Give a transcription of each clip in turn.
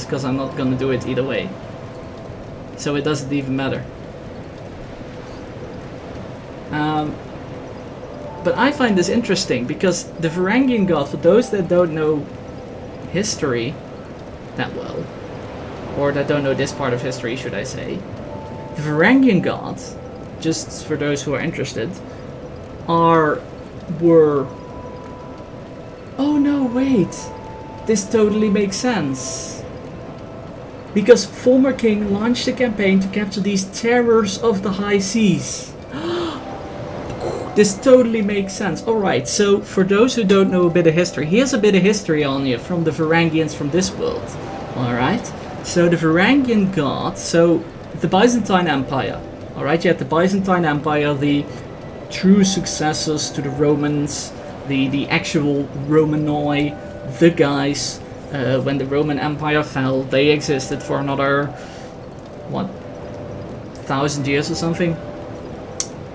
because I'm not gonna do it either way. So it doesn't even matter. But I find this interesting because the Varangian god, for those that don't know history that well, or that don't know this part of history, should I say, the Varangian gods, just for those who are interested, were... Oh no, wait! This totally makes sense. Because former king launched a campaign to capture these terrors of the high seas. This totally makes sense. Alright, so for those who don't know a bit of history, here's a bit of history on you from the Varangians from this world. Alright, so the Varangian gods, so the Byzantine Empire. Alright, you had the Byzantine Empire, the true successors to the Romans, the actual Romanoi, the guys. When the Roman Empire fell, they existed for another, what, 1,000 years or something?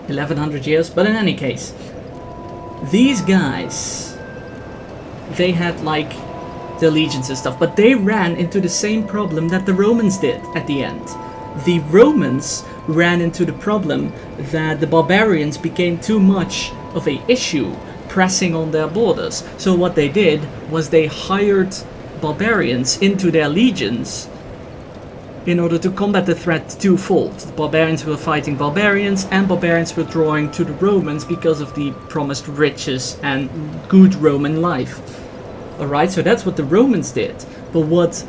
1,100 years? But in any case, these guys, they had like the legions and stuff, but they ran into the same problem that the Romans did at the end. The Romans ran into the problem that the barbarians became too much of an issue, pressing on their borders. So what they did was they hired barbarians into their legions in order to combat the threat twofold. The barbarians were fighting barbarians, and barbarians were drawing to the Romans because of the promised riches and good Roman life. Alright, so that's what the Romans did. But what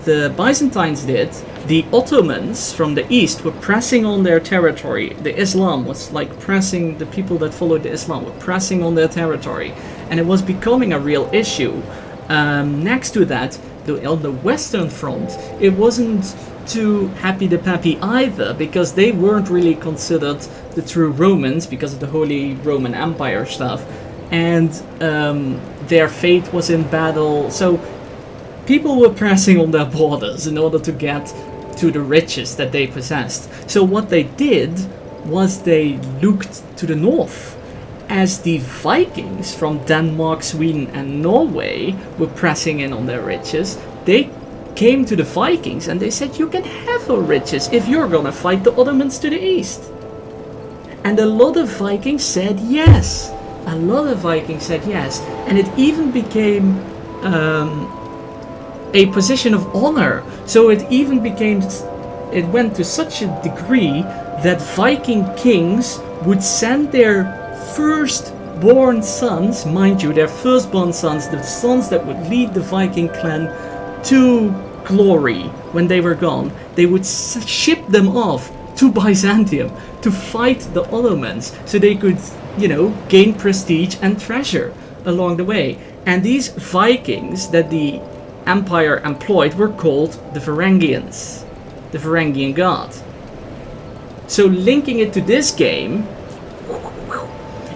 the Byzantines did, the Ottomans from the east were pressing on their territory. The Islam was like pressing, the people that followed the Islam were pressing on their territory. And it was becoming a real issue. Next to that, on the Western Front, it wasn't too happy-de-peppy either, because they weren't really considered the true Romans because of the Holy Roman Empire stuff, and their fate was in battle. So people were pressing on their borders in order to get to the riches that they possessed. So what they did was they looked to the north, as the Vikings from Denmark, Sweden and Norway were pressing in on their riches. They came to the Vikings and they said, you can have our riches if you're gonna fight the Ottomans to the east. And a lot of Vikings said yes. A lot of Vikings said yes. And it even became a position of honor. So it even became, it went to such a degree that Viking kings would send their firstborn sons, mind you, their firstborn sons, the sons that would lead the Viking clan to glory when they were gone, they would ship them off to Byzantium to fight the Ottomans so they could, you know, gain prestige and treasure along the way. And these Vikings that the empire employed were called the Varangians, the Varangian god. So linking it to this game,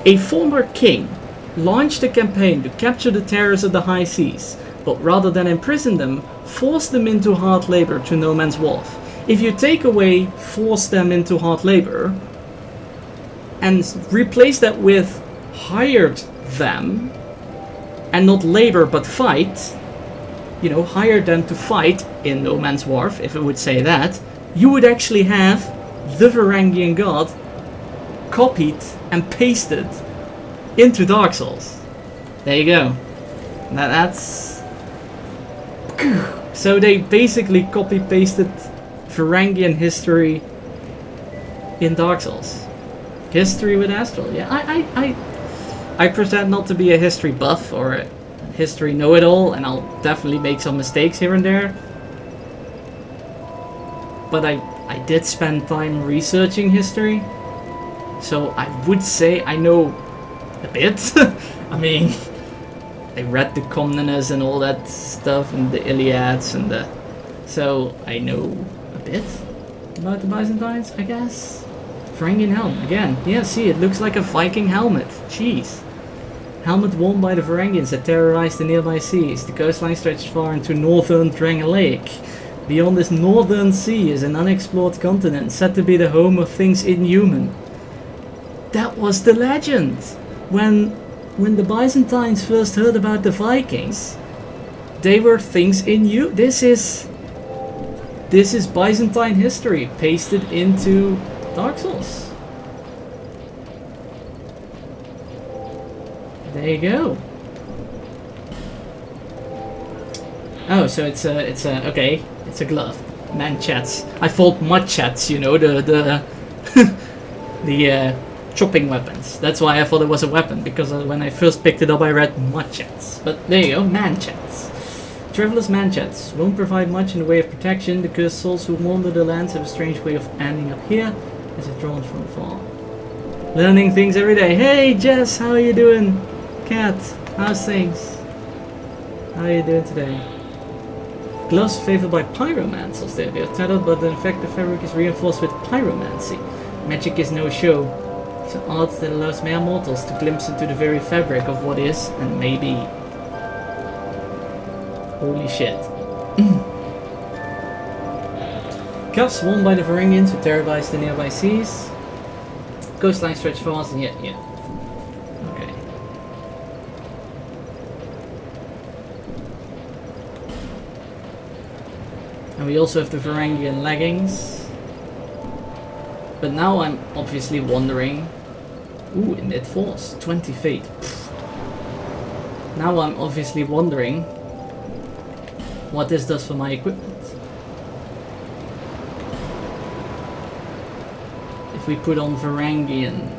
a former king launched a campaign to capture the terrors of the high seas, but rather than imprison them, forced them into hard labor to no man's wharf. If you take away force them into hard labor and replace that with hired them, and not labor but fight, you know, hire them to fight in no man's wharf, if it would say that, you would actually have the Varangian god copied and pasted into Dark Souls. There you go. That's... So they basically copy-pasted Varangian history in Dark Souls. History with Astral. Yeah, I pretend not to be a history buff or a history know-it-all, and I'll definitely make some mistakes here and there. But I did spend time researching history. So I would say I know a bit. I mean, I read the Comnenus and all that stuff, and the Iliads and the... So I know a bit about the Byzantines, I guess. Varangian helm, again. Yeah, see, it looks like a Viking helmet. Jeez. Helmet worn by the Varangians that terrorized the nearby seas. The coastline stretched far into northern Drang Lake. Beyond this northern sea is an unexplored continent, said to be the home of things inhuman. That was the legend. When the Byzantines first heard about the Vikings, they were things inhuman. This is This is Byzantine history pasted into Dark Souls. There you go. Oh, so it's a okay. It's a glove. Manchets. I thought machets, you know, the the chopping weapons. That's why I thought it was a weapon, because when I first picked it up I read machets. But there you go, manchets. Traveler's manchets won't provide much in the way of protection. The cursed souls who wander the lands have a strange way of ending up here, as if drawn from afar. Learning things every day. Hey Jess, how are you doing? Cat, how's things? How are you doing today? Gloves favored by pyromancers. They are tethered, but in fact the fabric is reinforced with pyromancy. Magic is no show. It's an art that allows mere mortals to glimpse into the very fabric of what is and may be. Holy shit. Cuffs won by the Varangians who terrorized the nearby seas. Coastline stretch fast and yeah. Okay. And we also have the Varangian leggings. But now I'm obviously wondering... Ooh, init force, 20 feet. Pfft. Now I'm obviously wondering what this does for my equipment. If we put on Varangian...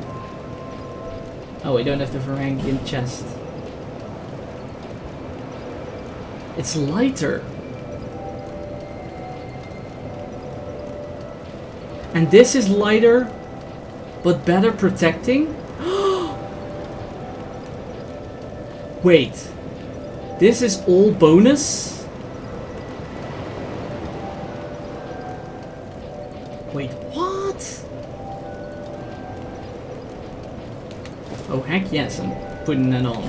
Oh, we don't have the Varangian chest. It's lighter. And this is lighter, but better protecting? Wait. This is all bonus? Wait, what? Oh, heck yes, I'm putting that on.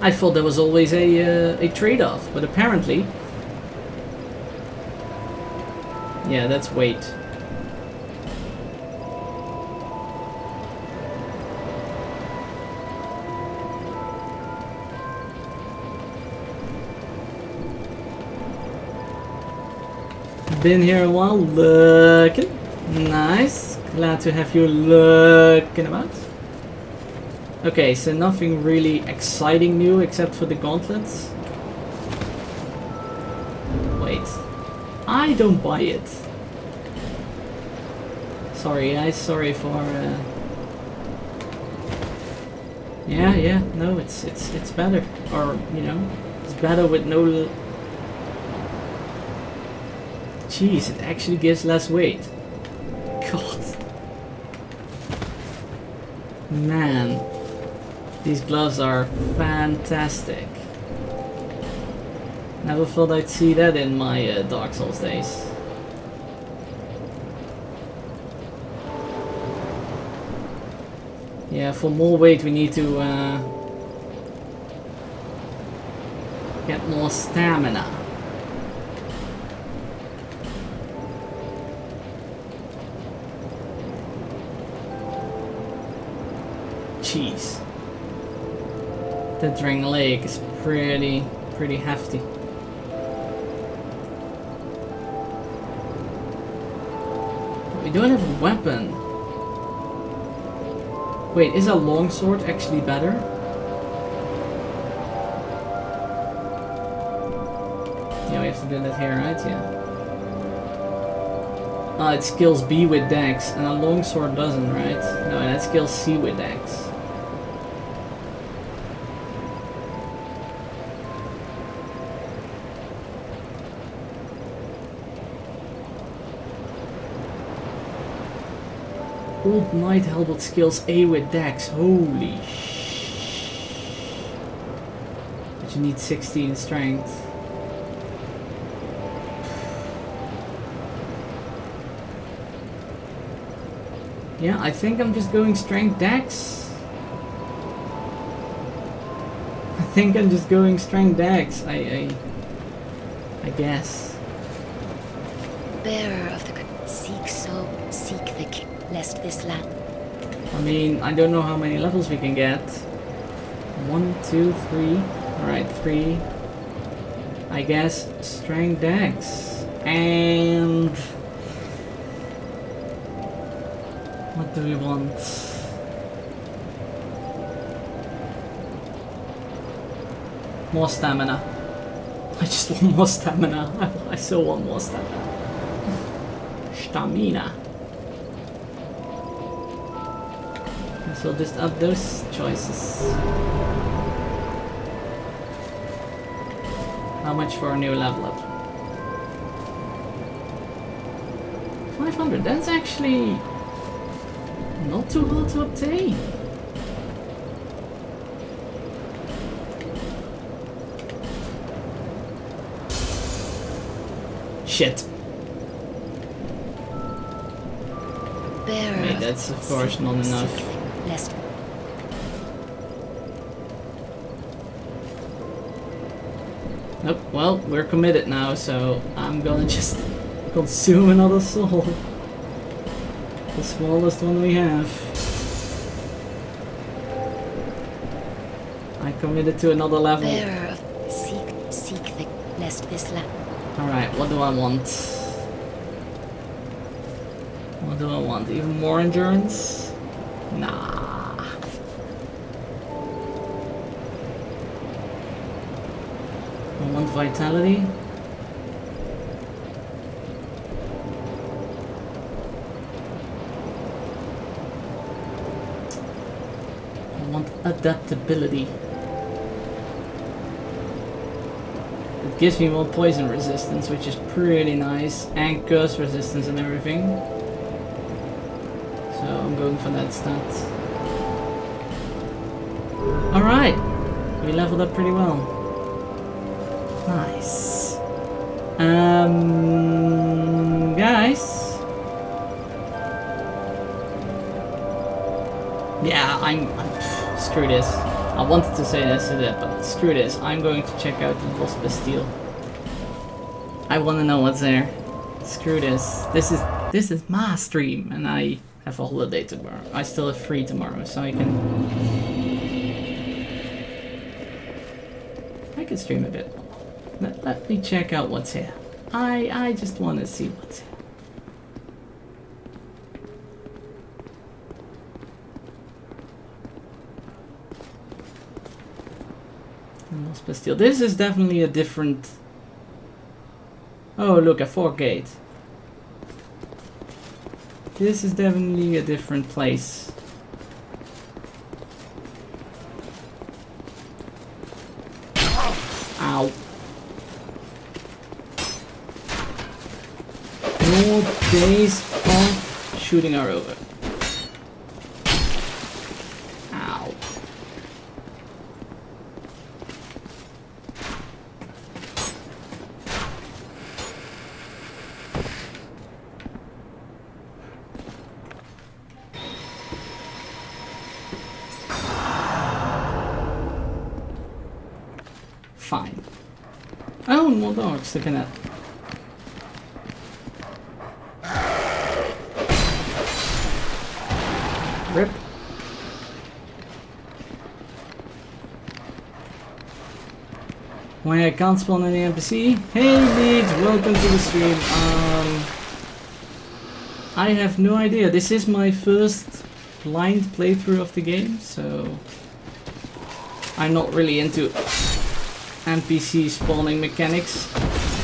I thought there was always a trade-off, but apparently... Yeah, that's weight. Been here a while, looking. Nice. Glad to have you looking about. Okay, so nothing really exciting new except for the gauntlets. Wait. I don't buy it. Sorry guys, sorry for yeah, no, it's better. Or, you know, it's better with no Jeez, it actually gives less weight. God. Man. These gloves are fantastic. Never thought I'd see that in my Dark Souls days. Yeah, for more weight we need to get more stamina. Jeez. That Drang Lake is pretty hefty. We don't have a weapon. Wait, is a longsword actually better? Yeah, we have to do that here, right? Yeah. It skills B with Dex, and a longsword doesn't, right? No, that skills C with Dex. Old Knight Halberd skills A with Dex. Holy sh! But you need 16 strength. Yeah, I think I'm just going strength Dex. I think I'm just going strength Dex. I guess. Bearer of the seek the king, lest this land. I mean, I don't know how many levels we can get. 1, 2, 3. Alright, 3. I guess strength Dex. And what do we want? More stamina. I just want more stamina. I still want more stamina. Stamina. So just add those choices. How much for a new level up? 500. That's actually not too hard to obtain. Shit. Wait, that's of course not enough. Nope, well, we're committed now, so I'm gonna just consume another soul. The smallest one we have. I committed to another level. Seek the lest this land. Alright, what do I want? What do I want? Even more endurance? Nah. I want vitality. I want adaptability. It gives me more poison resistance, which is pretty nice, and curse resistance and everything. So I'm going for that stat. Alright, we leveled up pretty well. Nice. Guys. Yeah, I'm screw this. I wanted to say this to that, but screw this. I'm going to check out the Lost Bastille. I want to know what's there. Screw this. This is my stream, and I have a holiday tomorrow. I still have free tomorrow, so I can stream a bit. Let me check out what's here. I just want to see what's here. Lost Bastille. This is definitely a different. Oh, look, a fort gate. This is definitely a different place. Ow. More days of shooting are over. Ow. Fine. Oh, more dogs, look at that. Rip. Why I can't spawn any NPC? Hey Leeds, welcome to the stream. I have no idea. This is my first blind playthrough of the game, so I'm not really into NPC spawning mechanics.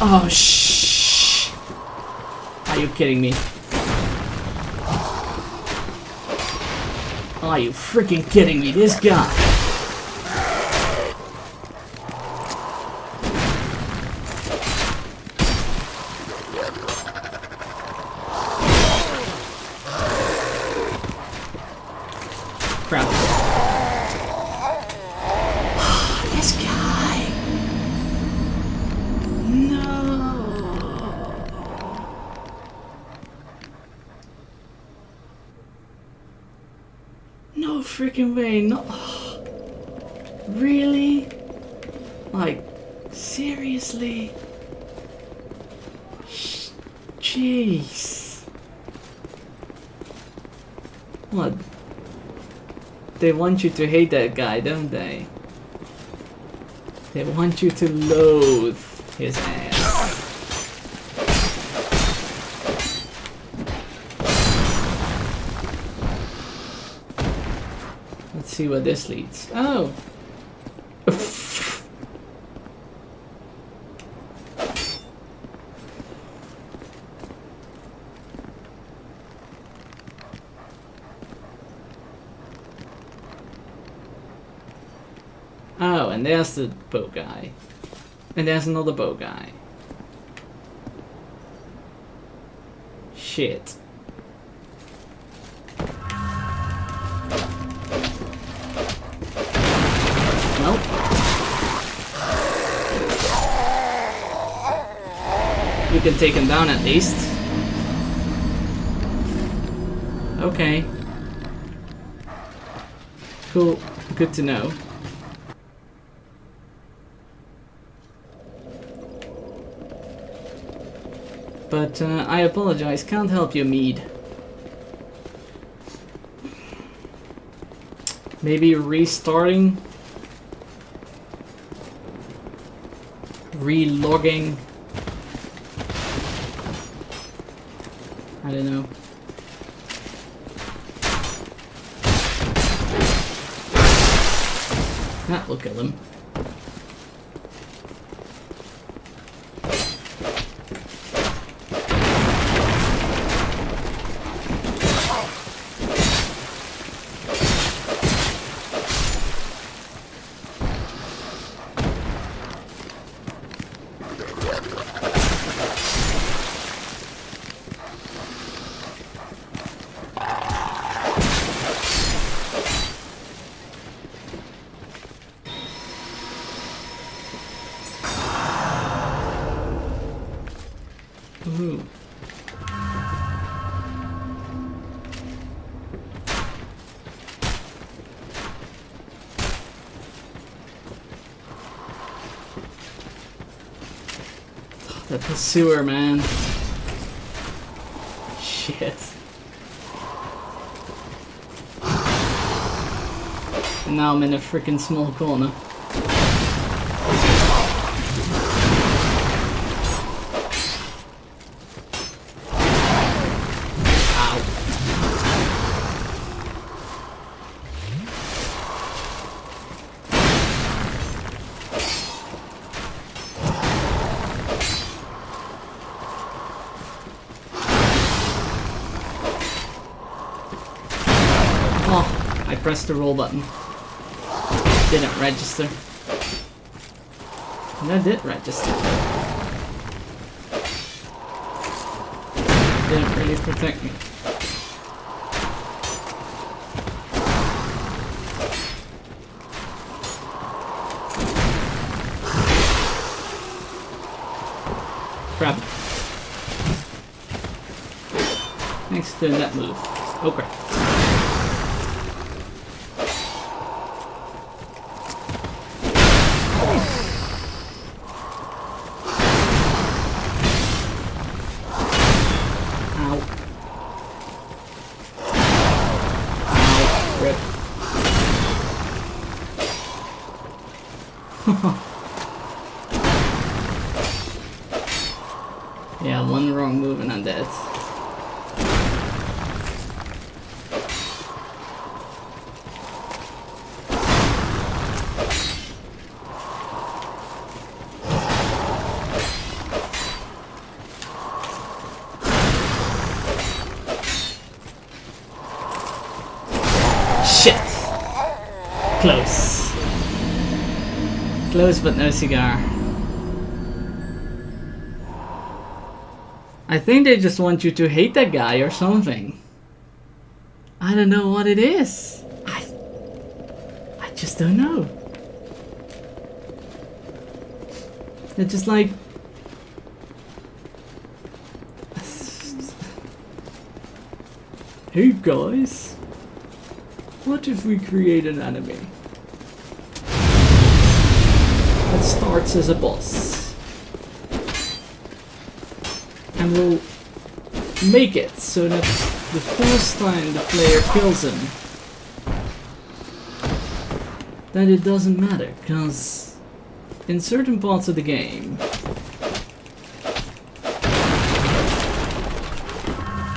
Oh shh! Are you kidding me? Are you freaking kidding me? This guy! Crap. This guy! No! No freaking way, no. Really? Like, seriously? Jeez. What? They want you to hate that guy, don't they? They want you to loathe his ass. see what this leads. Oh! Oh, and there's the bow guy. And there's another bow guy. Shit. Nope. You can take him down at least. Okay. Cool. Good to know. But I apologize, can't help you, Mead. Maybe restarting? Relogging? I don't know. That will kill him. Ooh. The pursuer, man. Shit. And now I'm in a freaking small corner. Pressed the roll button. Didn't register. And I did register. Didn't really protect me. Crap. Thanks for that move. Oh crap. Yeah, one wrong move and I'm dead. Shit! Close. Close but no cigar. I think they just want you to hate that guy or something. I don't know what it is. I just don't know. They're just like... Hey guys, what if we create an enemy that starts as a boss? And we'll make it so that the first time the player kills him, that it doesn't matter, because in certain parts of the game,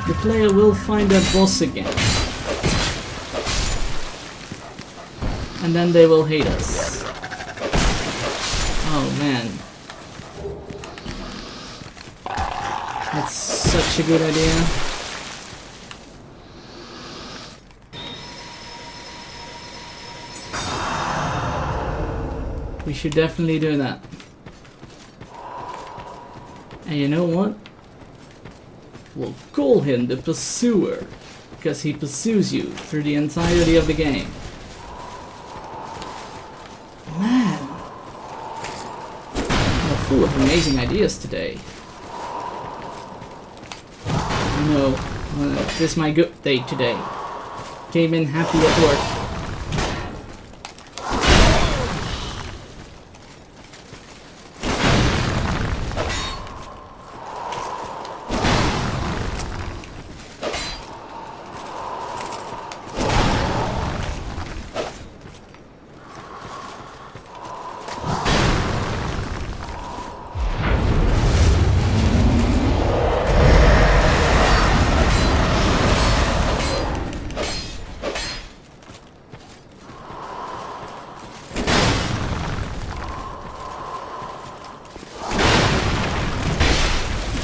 the player will find that boss again. and then they will hate us. Oh man. That's such a good idea. We should definitely do that. And you know what? We'll call him the Pursuer, because he pursues you through the entirety of the game. Man, we're full of amazing ideas today. No, this is my good day today. Came in happy at work.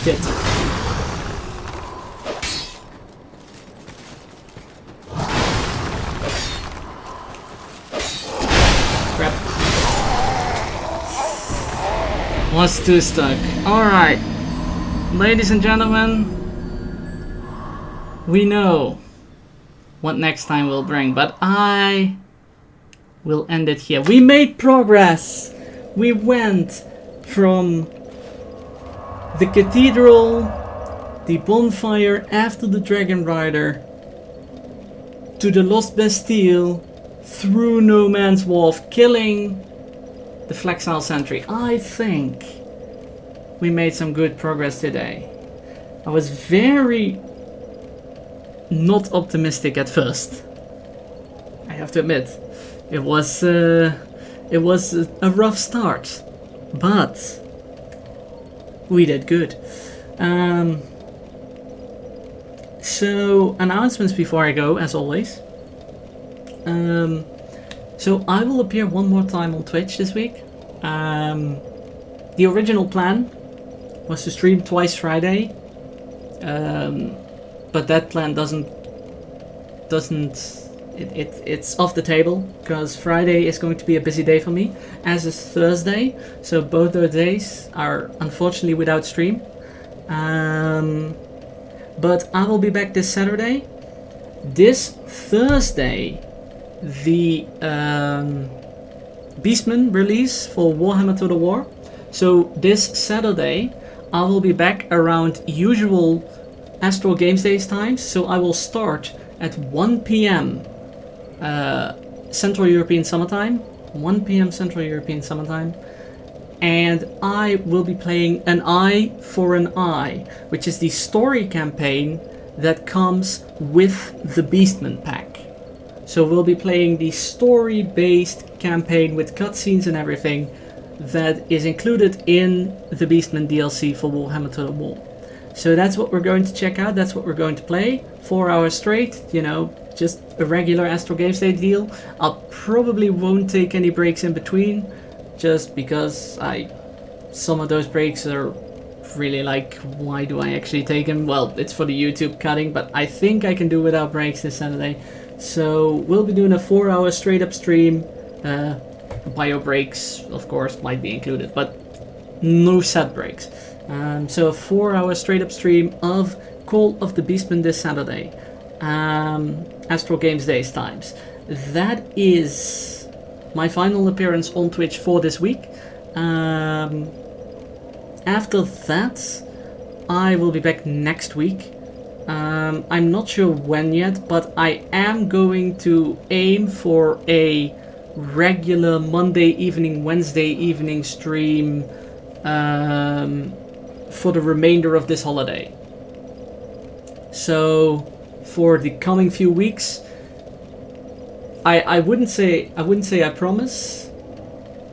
Shit. Crap. Was too stuck. Alright. Ladies and gentlemen, we know what next time will bring, but I will end it here. We made progress. We went from the cathedral, the bonfire after the Dragon Rider, to the Lost Bastille, through No Man's Wharf, killing the Flexile Sentry. I think we made some good progress today. I was very not optimistic at first. I have to admit, it was a rough start, but we did good. So, announcements before I go, as always. So, I will appear one more time on Twitch this week. The original plan was to stream twice Friday. But that plan it's off the table, because Friday is going to be a busy day for me, as is Thursday, so both those days are unfortunately without stream. But I will be back this Saturday. This Thursday, the Beastman release for Warhammer Total War. So this Saturday I will be back around usual Astral Games Days times, so I will start at 1 PM Central European Summertime, 1 PM Central European Summertime, and I will be playing An Eye for an Eye, which is the story campaign that comes with the Beastman pack. So we'll be playing the story-based campaign with cutscenes and everything that is included in the Beastman DLC for Warhammer Total War. So that's what we're going to check out, that's what we're going to play. 4 hours straight, you know, just a regular Astral Games Day deal. I probably won't take any breaks in between, just because some of those breaks are really like, why do I actually take them? Well, it's for the YouTube cutting, but I think I can do without breaks this Saturday. So we'll be doing a 4 hour straight up stream. Bio breaks, of course, might be included, but no set breaks. So a 4 hour straight up stream of Call of the Beastman this Saturday. Astral Games Days times. That is my final appearance on Twitch for this week. After that, I will be back next week. I'm not sure when yet, but I am going to aim for a regular Monday evening, Wednesday evening stream for the remainder of this holiday. So for the coming few weeks, I wouldn't say I promise,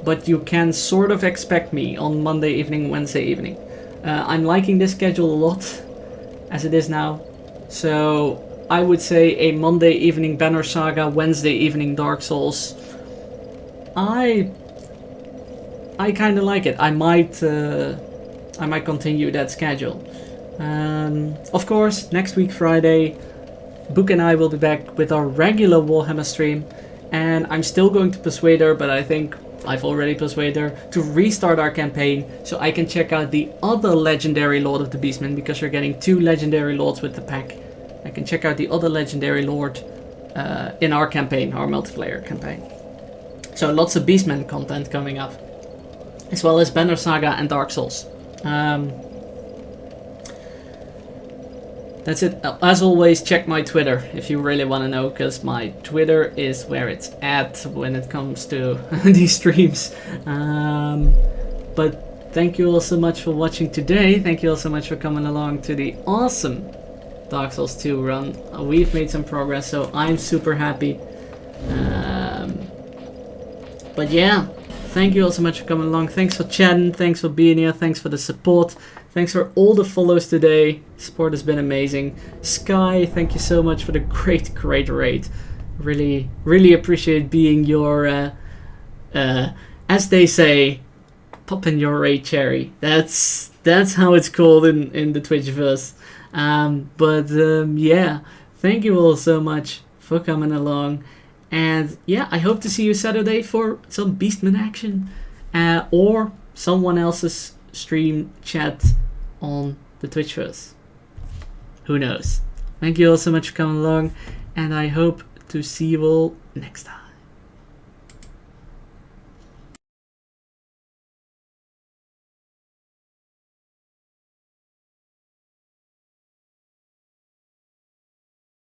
but you can sort of expect me on Monday evening, Wednesday evening. I'm liking this schedule a lot as it is now, so I would say a Monday evening Banner Saga, Wednesday evening Dark Souls, I kind of like it. I might continue that schedule. Of course, next week Friday, Book and I will be back with our regular Warhammer stream, and I'm still going to persuade her, but I think I've already persuaded her to restart our campaign so I can check out the other legendary Lord of the Beastmen, because you're getting 2 legendary lords with the pack. I can check out the other legendary lord in our campaign, our multiplayer campaign. So lots of Beastmen content coming up, as well as Banner Saga and Dark Souls. That's it. As always, check my Twitter if you really want to know, because my Twitter is where it's at when it comes to these streams. But thank you all so much for watching today. Thank you all so much for coming along to the awesome Dark Souls 2 run. We've made some progress, so I'm super happy. But yeah, thank you all so much for coming along. Thanks for chatting, thanks for being here, thanks for the support, thanks for all the follows today. Support has been amazing. Sky, thank you so much for the great raid. Really appreciate being your, as they say, popping your raid cherry. That's how it's called in the Twitchverse. Yeah, thank you all so much for coming along. And yeah, I hope to see you Saturday for some Beastman action, or someone else's stream chat on the Twitchverse. Who knows? Thank you all so much for coming along, and I hope to see you all next time.